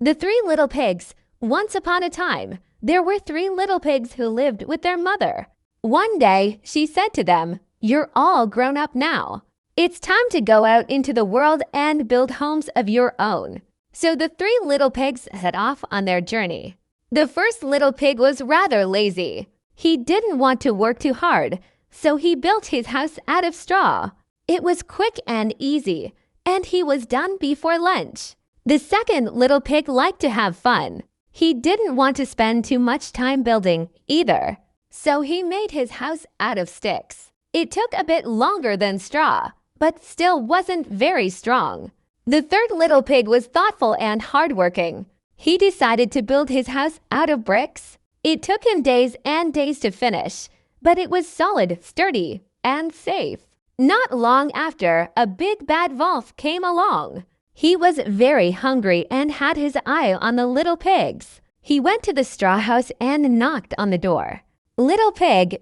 The Three Little Pigs. Once upon a time, there were three little pigs who lived with their mother. One day, she said to them, "You're all grown up now. It's time to go out into the world and build homes of your own." So the three little pigs set off on their journey. The first little pig was rather lazy. He didn't want to work too hard, so he built his house out of straw. It was quick and easy, and he was done before lunch. The second little pig liked to have fun. He didn't want to spend too much time building either, so he made his house out of sticks. It took a bit longer than straw, but still wasn't very strong. The third little pig was thoughtful and hardworking. He decided to build his house out of bricks. It took him days and days to finish, but it was solid, sturdy, and safe. Not long after, a big bad wolf came along. He was very hungry and had his eye on the little pigs. He went to the straw house and knocked on the door. Little pig,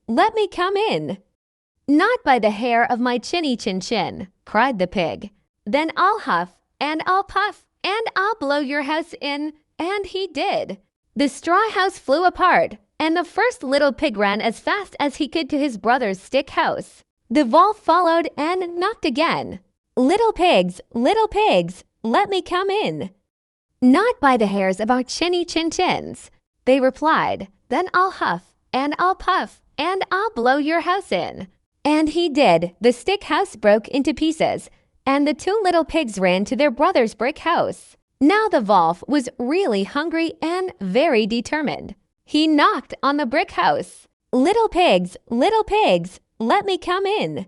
let me come in." "Not by the hair of my chinny chin chin," cried the pig. "Then I'll huff, and I'll puff, and I'll blow your house in." And he did. The straw house flew apart, and the first little pig ran as fast as he could to his brother's stick house. The wolf followed and knocked again. Little pigs, let me come in." "Not by the hairs of our chinny chin chins," they replied. "Then I'll huff, and I'll puff, and I'll blow your house in." And he did. The stick house broke into pieces, and the two little pigs ran to their brother's brick house. Now the wolf was really hungry and very determined. He knocked on the brick house. Little pigs, let me come in."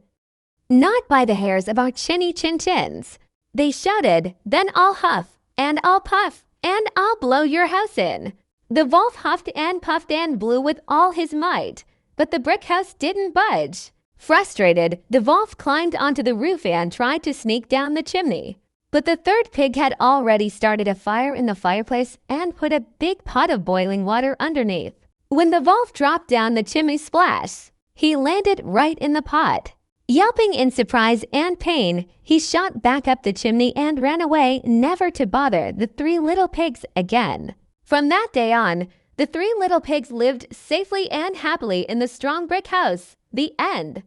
"Not by the hairs of our chinny chin chins," they shouted. "Then I'll huff, and I'll puff, and I'll blow your house in." The wolf huffed and puffed and blew with all his might, but the brick house didn't budge. Frustrated, the wolf climbed onto the roof and tried to sneak down the chimney. But the third pig had already started a fire in the fireplace and put a big pot of boiling water underneath. When the wolf dropped down the chimney splash, he landed right in the pot. Yelping in surprise and pain, he shot back up the chimney and ran away, never to bother the three little pigs again. From that day on, the three little pigs lived safely and happily in the strong brick house. The end.